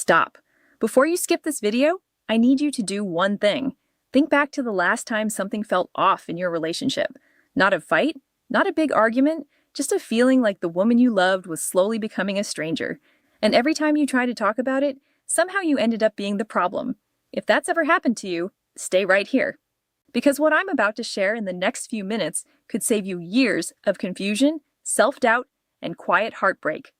stop. Before you skip this video, I need you to do one thing. Think back to the last time something felt off in your relationship. Not a fight, not a big argument, just a feeling like the woman you loved was slowly becoming a stranger. And every time you try to talk about it, somehow you ended up being the problem. If that's ever happened to you, stay right here. Because what I'm about to share in the next few minutes could save you years of confusion, self-doubt, and quiet heartbreak.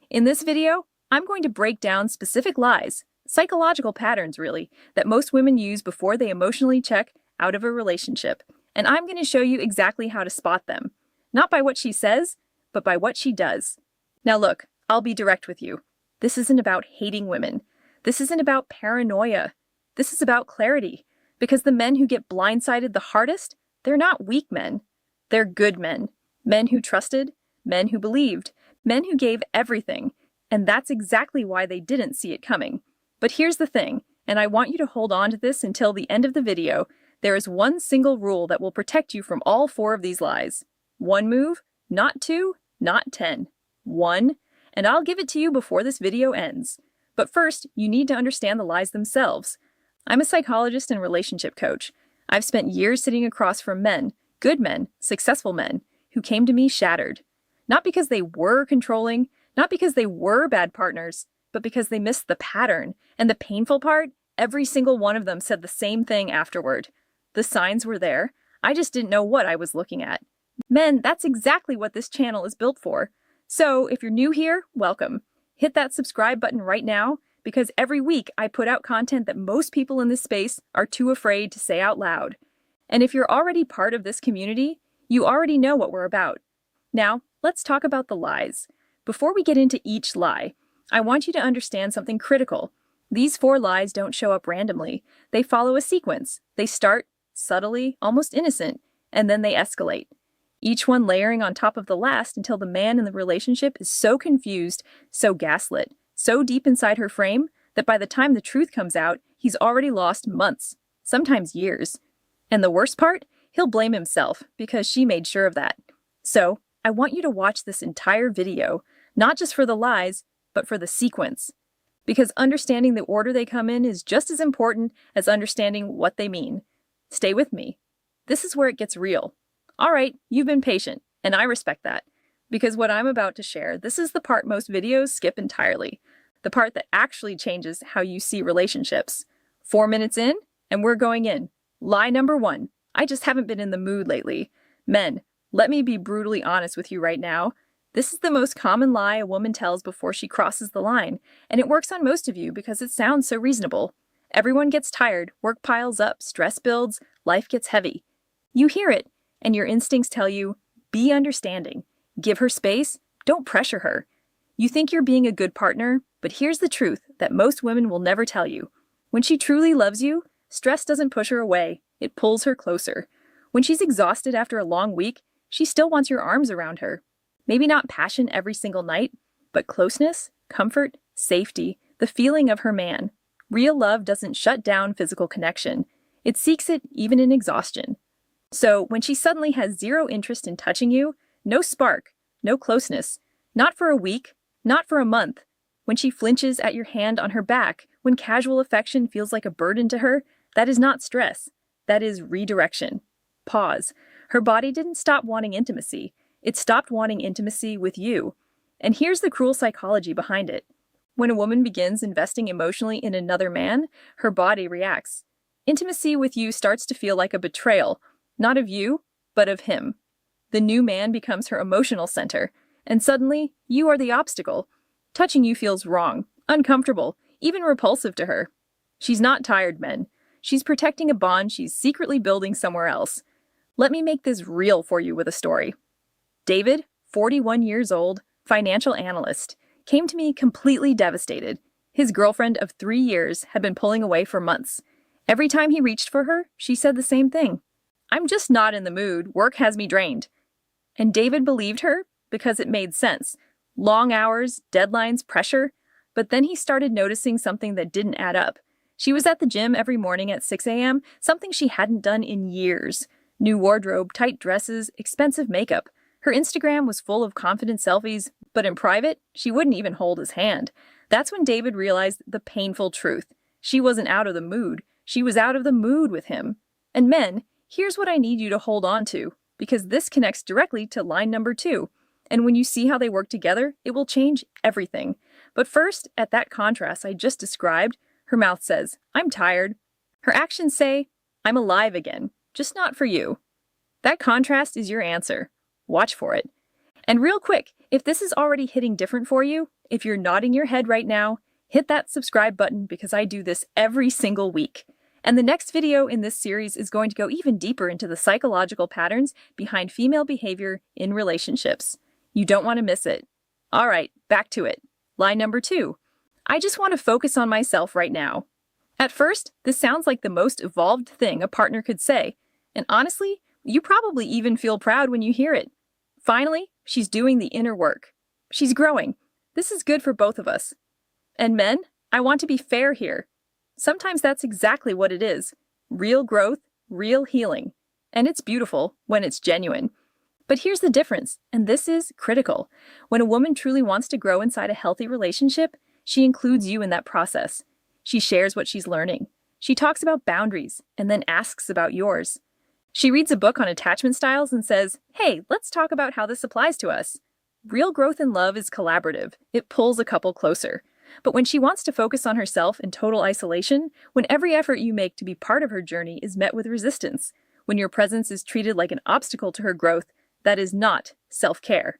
In this video, I'm going to break down specific lies, psychological patterns really, that most women use before they emotionally check out of a relationship. And I'm going to show you exactly how to spot them. Not by what she says, but by what she does. Now look, I'll be direct with you. This isn't about hating women. This isn't about paranoia. This is about clarity. Because the men who get blindsided the hardest, they're not weak men. They're good men. Men who trusted, men who believed, men who gave everything. And that's exactly why they didn't see it coming. But here's the thing, and I want you to hold on to this until the end of the video. There is one single rule that will protect you from all 4 of these lies. One move, not 2, not 10. 1, and I'll give it to you before this video ends. But first, you need to understand the lies themselves. I'm a psychologist and relationship coach. I've spent years sitting across from men, good men, successful men, who came to me shattered. Not because they were controlling, not because they were bad partners, but because they missed the pattern. And the painful part, every single one of them said the same thing afterward. The signs were there. I just didn't know what I was looking at. Men, that's exactly what this channel is built for. So if you're new here, welcome. Hit that subscribe button right now, because every week I put out content that most people in this space are too afraid to say out loud. And if you're already part of this community, you already know what we're about. Now, let's talk about the lies. Before we get into each lie, I want you to understand something critical. These 4 lies don't show up randomly. They follow a sequence. They start subtly, almost innocent, and then they escalate. Each one layering on top of the last until the man in the relationship is so confused, so gaslit, so deep inside her frame that by the time the truth comes out, he's already lost months, sometimes years. And the worst part? He'll blame himself because she made sure of that. So, I want you to watch this entire video, not just for the lies, but for the sequence. Because understanding the order they come in is just as important as understanding what they mean. Stay with me. This is where it gets real. All right, you've been patient, and I respect that. Because what I'm about to share, this is the part most videos skip entirely. The part that actually changes how you see relationships. 4 minutes in, and we're going in. Lie number 1. I just haven't been in the mood lately. Men, let me be brutally honest with you right now. This is the most common lie a woman tells before she crosses the line, and it works on most of you because it sounds so reasonable. Everyone gets tired, work piles up, stress builds, life gets heavy. You hear it, and your instincts tell you, be understanding. Give her space, don't pressure her. You think you're being a good partner, but here's the truth that most women will never tell you. When she truly loves you, stress doesn't push her away, it pulls her closer. When she's exhausted after a long week, she still wants your arms around her. Maybe not passion every single night, but closeness, comfort, safety, the feeling of her man. Real love doesn't shut down physical connection. It seeks it even in exhaustion. So when she suddenly has zero interest in touching you, no spark, no closeness, not for a week, not for a month, when she flinches at your hand on her back, when casual affection feels like a burden to her, that is not stress. That is redirection. Pause. Her body didn't stop wanting intimacy. It stopped wanting intimacy with you. And here's the cruel psychology behind it. When a woman begins investing emotionally in another man, her body reacts. Intimacy with you starts to feel like a betrayal, not of you, but of him. The new man becomes her emotional center, and suddenly, you are the obstacle. Touching you feels wrong, uncomfortable, even repulsive to her. She's not tired, men. She's protecting a bond she's secretly building somewhere else. Let me make this real for you with a story. David, 41 years old, financial analyst, came to me completely devastated. His girlfriend of 3 years had been pulling away for months. Every time he reached for her, she said the same thing. I'm just not in the mood. Work has me drained. And David believed her because it made sense. Long hours, deadlines, pressure. But then he started noticing something that didn't add up. She was at the gym every morning at 6 a.m., something she hadn't done in years. New wardrobe, tight dresses, expensive makeup. Her Instagram was full of confident selfies, but in private, she wouldn't even hold his hand. That's when David realized the painful truth. She wasn't out of the mood. She was out of the mood with him. And men, here's what I need you to hold on to, because this connects directly to line number 2. And when you see how they work together, it will change everything. But first, at that contrast I just described, her mouth says, "I'm tired." Her actions say, "I'm alive again, just not for you." That contrast is your answer. Watch for it. And real quick, if this is already hitting different for you, if you're nodding your head right now, hit that subscribe button because I do this every single week. And the next video in this series is going to go even deeper into the psychological patterns behind female behavior in relationships. You don't want to miss it. All right, back to it. Line number 2. I just want to focus on myself right now. At first, this sounds like the most evolved thing a partner could say. And honestly, you probably even feel proud when you hear it. Finally, she's doing the inner work. She's growing. This is good for both of us. And men, I want to be fair here. Sometimes that's exactly what it is. Real growth, real healing. And it's beautiful when it's genuine. But here's the difference, and this is critical. When a woman truly wants to grow inside a healthy relationship, she includes you in that process. She shares what she's learning. She talks about boundaries and then asks about yours. She reads a book on attachment styles and says, "Hey, let's talk about how this applies to us." Real growth in love is collaborative. It pulls a couple closer. But when she wants to focus on herself in total isolation, when every effort you make to be part of her journey is met with resistance, when your presence is treated like an obstacle to her growth, that is not self-care.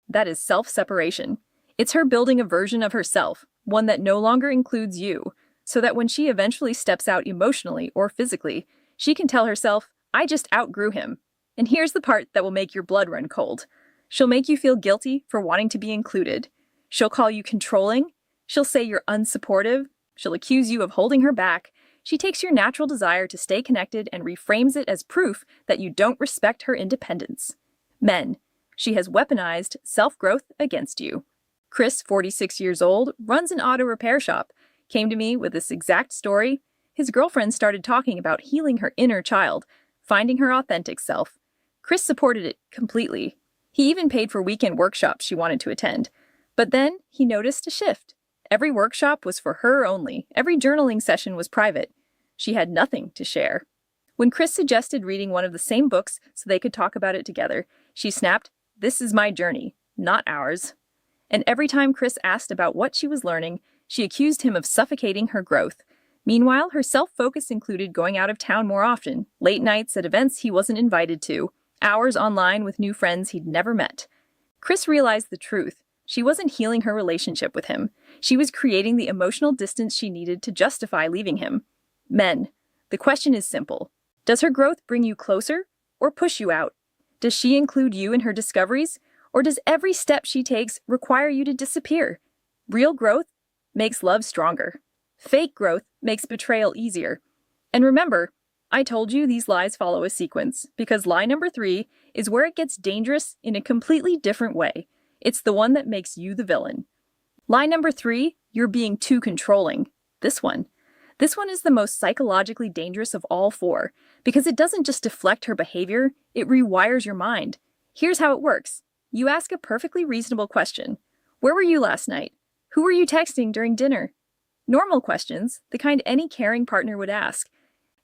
That is self-separation. It's her building a version of herself, one that no longer includes you, so that when she eventually steps out emotionally or physically, she can tell herself, "I just outgrew him." And here's the part that will make your blood run cold. She'll make you feel guilty for wanting to be included. She'll call you controlling. She'll say you're unsupportive. She'll accuse you of holding her back. She takes your natural desire to stay connected and reframes it as proof that you don't respect her independence. Men, she has weaponized self-growth against you. Chris, 46 years old, runs an auto repair shop, came to me with this exact story. His girlfriend started talking about healing her inner child, finding her authentic self. Chris supported it completely. He even paid for weekend workshops she wanted to attend. But then he noticed a shift. Every workshop was for her only. Every journaling session was private. She had nothing to share. When Chris suggested reading one of the same books so they could talk about it together, she snapped, "This is my journey, not ours." And every time Chris asked about what she was learning, she accused him of suffocating her growth. Meanwhile, her self-focus included going out of town more often, late nights at events he wasn't invited to, hours online with new friends he'd never met. Chris realized the truth. She wasn't healing her relationship with him. She was creating the emotional distance she needed to justify leaving him. Men, the question is simple. Does her growth bring you closer or push you out? Does she include you in her discoveries, or does every step she takes require you to disappear? Real growth makes love stronger. Fake growth makes betrayal easier. And remember, I told you these lies follow a sequence, because lie number 3 is where it gets dangerous in a completely different way. It's the one that makes you the villain. Lie number 3, you're being too controlling. This one is the most psychologically dangerous of all 4, because it doesn't just deflect her behavior, it rewires your mind. Here's how it works. You ask a perfectly reasonable question. Where were you last night? Who were you texting during dinner? Normal questions, the kind any caring partner would ask.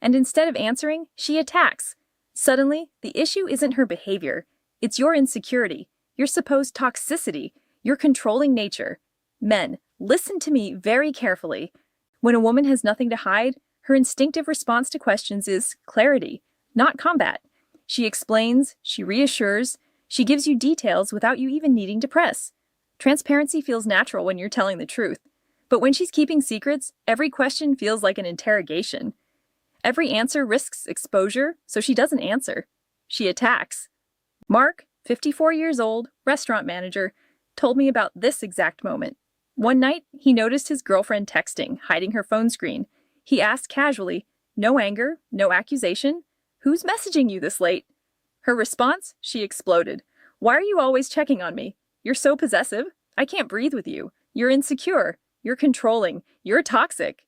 And instead of answering, she attacks. Suddenly, the issue isn't her behavior. It's your insecurity, your supposed toxicity, your controlling nature. Men, listen to me very carefully. When a woman has nothing to hide, her instinctive response to questions is clarity, not combat. She explains, she reassures, she gives you details without you even needing to press. Transparency feels natural when you're telling the truth. But when she's keeping secrets, every question feels like an interrogation. Every answer risks exposure, so she doesn't answer. She attacks. Mark, 54 years old, restaurant manager, told me about this exact moment. One night, he noticed his girlfriend texting, hiding her phone screen. He asked casually, no anger, no accusation, "Who's messaging you this late?" Her response? She exploded. "Why are you always checking on me? You're so possessive. I can't breathe with you. You're insecure. You're controlling. You're toxic."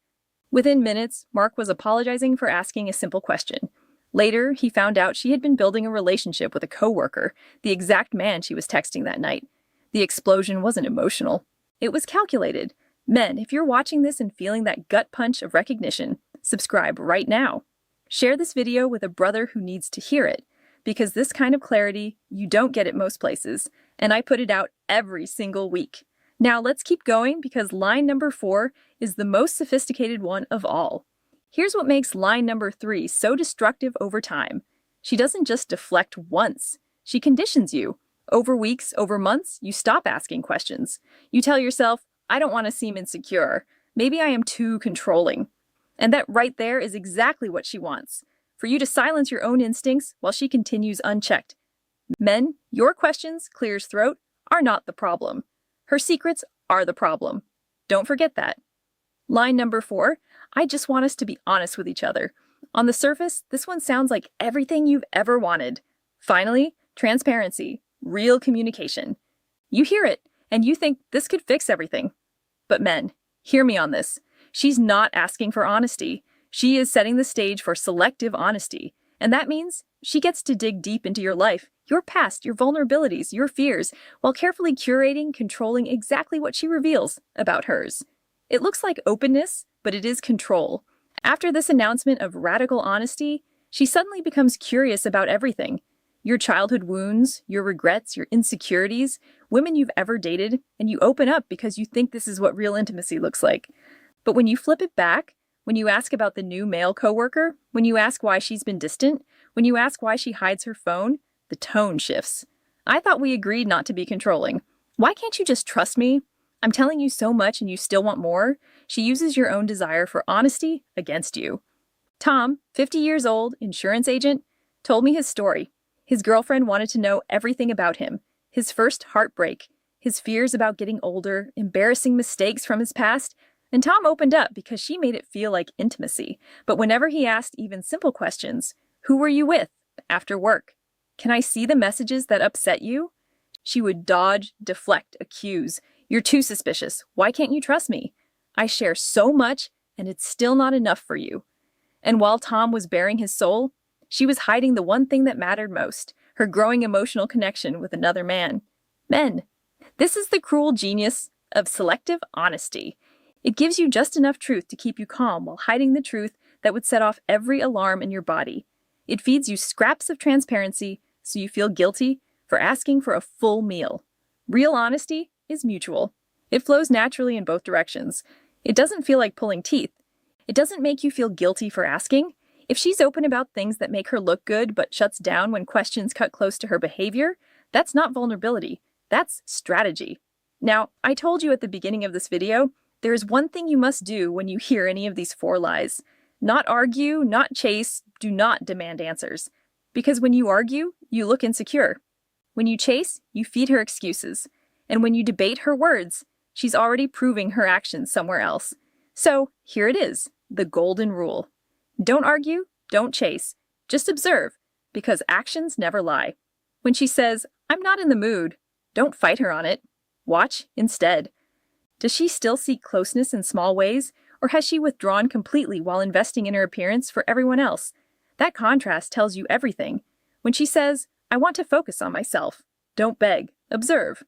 Within minutes, Mark was apologizing for asking a simple question. Later, he found out she had been building a relationship with a coworker, the exact man she was texting that night. The explosion wasn't emotional. It was calculated. Men, if you're watching this and feeling that gut punch of recognition, subscribe right now. Share this video with a brother who needs to hear it, because this kind of clarity you don't get at most places, and I put it out every single week. Now let's keep going because line number 4 is the most sophisticated one of all. Here's what makes line number 3 so destructive over time. She doesn't just deflect once, she conditions you. Over weeks, over months, you stop asking questions. You tell yourself, I don't want to seem insecure. Maybe I am too controlling. And that right there is exactly what she wants. For you to silence your own instincts while she continues unchecked. Men, your questions, Clear's throat, are not the problem. Her secrets are the problem. Don't forget that. Line number 4, I just want us to be honest with each other. On the surface, this one sounds like everything you've ever wanted. Finally, transparency, real communication. You hear it, and you think this could fix everything. But men, hear me on this. She's not asking for honesty. She is setting the stage for selective honesty. And that means she gets to dig deep into your life, your past, your vulnerabilities, your fears, while carefully curating, controlling exactly what she reveals about hers. It looks like openness, but it is control. After this announcement of radical honesty, she suddenly becomes curious about everything. Your childhood wounds, your regrets, your insecurities, women you've ever dated, and you open up because you think this is what real intimacy looks like. But when you flip it back, when you ask about the new male coworker, when you ask why she's been distant, when you ask why she hides her phone, the tone shifts. I thought we agreed not to be controlling. Why can't you just trust me? I'm telling you so much and you still want more. She uses your own desire for honesty against you. Tom, 50 years old, insurance agent, told me his story. His girlfriend wanted to know everything about him, his first heartbreak, his fears about getting older, embarrassing mistakes from his past, and Tom opened up because she made it feel like intimacy. But whenever he asked even simple questions, who were you with after work? Can I see the messages that upset you? She would dodge, deflect, accuse. You're too suspicious. Why can't you trust me? I share so much, and it's still not enough for you. And while Tom was bearing his soul, she was hiding the one thing that mattered most, her growing emotional connection with another man. Men, this is the cruel genius of selective honesty. It gives you just enough truth to keep you calm while hiding the truth that would set off every alarm in your body. It feeds you scraps of transparency so you feel guilty for asking for a full meal. Real honesty is mutual. It flows naturally in both directions. It doesn't feel like pulling teeth. It doesn't make you feel guilty for asking. If she's open about things that make her look good but shuts down when questions cut close to her behavior, that's not vulnerability. That's strategy. Now, I told you at the beginning of this video, there is one thing you must do when you hear any of these 4 lies. Not argue, not chase, do not demand answers. Because when you argue, you look insecure. When you chase, you feed her excuses. And when you debate her words, she's already proving her actions somewhere else. So here it is, the golden rule. Don't argue, don't chase, just observe, because actions never lie. When she says, I'm not in the mood, don't fight her on it. Watch instead. Does she still seek closeness in small ways, or has she withdrawn completely while investing in her appearance for everyone else? That contrast tells you everything. When she says, I want to focus on myself, don't beg, observe.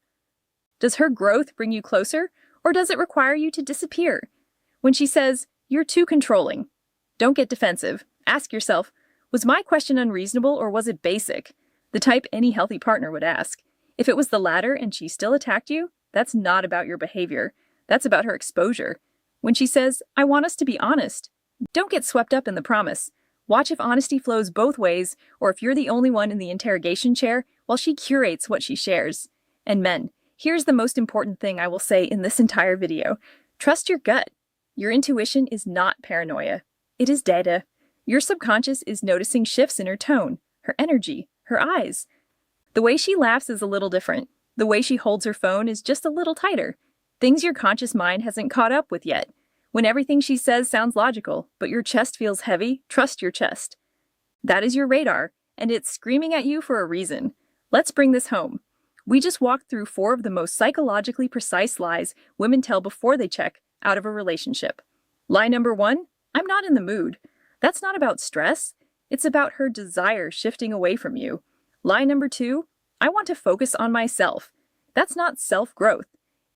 Does her growth bring you closer, or does it require you to disappear? When she says, you're too controlling, don't get defensive. Ask yourself, was my question unreasonable or was it basic? The type any healthy partner would ask. If it was the latter and she still attacked you, that's not about your behavior. That's about her exposure. When she says, I want us to be honest, don't get swept up in the promise. Watch if honesty flows both ways or if you're the only one in the interrogation chair while she curates what she shares. And men, here's the most important thing I will say in this entire video. Trust your gut. Your intuition is not paranoia. It is data. Your subconscious is noticing shifts in her tone, her energy, her eyes. The way she laughs is a little different. The way she holds her phone is just a little tighter. Things your conscious mind hasn't caught up with yet. When everything she says sounds logical, but your chest feels heavy, trust your chest. That is your radar, and it's screaming at you for a reason. Let's bring this home. We just walked through 4 of the most psychologically precise lies women tell before they check out of a relationship. Lie number 1, I'm not in the mood. That's not about stress. It's about her desire shifting away from you. Lie number 2, I want to focus on myself. That's not self-growth.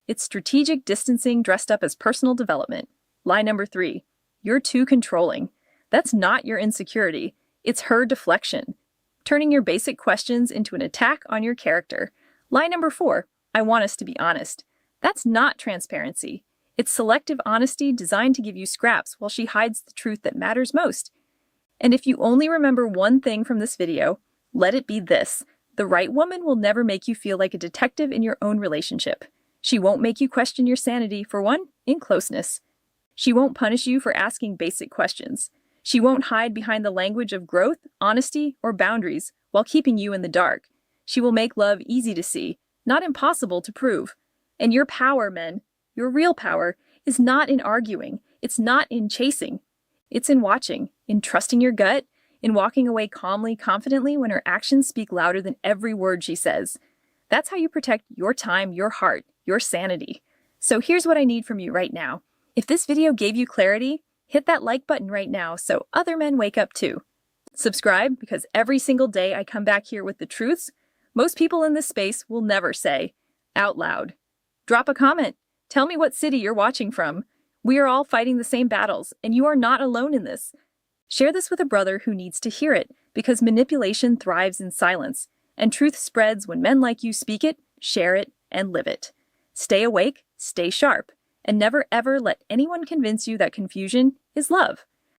It's strategic distancing dressed up as personal development. Lie number 3. You're too controlling. That's not your insecurity. It's her deflection, turning your basic questions into an attack on your character. Lie number 4. I want us to be honest. That's not transparency. It's selective honesty designed to give you scraps while she hides the truth that matters most. And if you only remember one thing from this video, let it be this. The right woman will never make you feel like a detective in your own relationship. She won't make you question your sanity, for one, in closeness. She won't punish you for asking basic questions. She won't hide behind the language of growth, honesty, or boundaries while keeping you in the dark. She will make love easy to see, not impossible to prove. And your power, men, your real power, is not in arguing. It's not in chasing. It's in watching, in trusting your gut, in walking away calmly, confidently when her actions speak louder than every word she says. That's how you protect your time, your heart, your sanity. So here's what I need from you right now. If this video gave you clarity, hit that like button right now so other men wake up too. Subscribe, because every single day I come back here with the truths most people in this space will never say out loud. Drop a comment. Tell me what city you're watching from. We are all fighting the same battles, and you are not alone in this. Share this with a brother who needs to hear it, because manipulation thrives in silence, and truth spreads when men like you speak it, share it, and live it. Stay awake, stay sharp, and never ever let anyone convince you that confusion is love.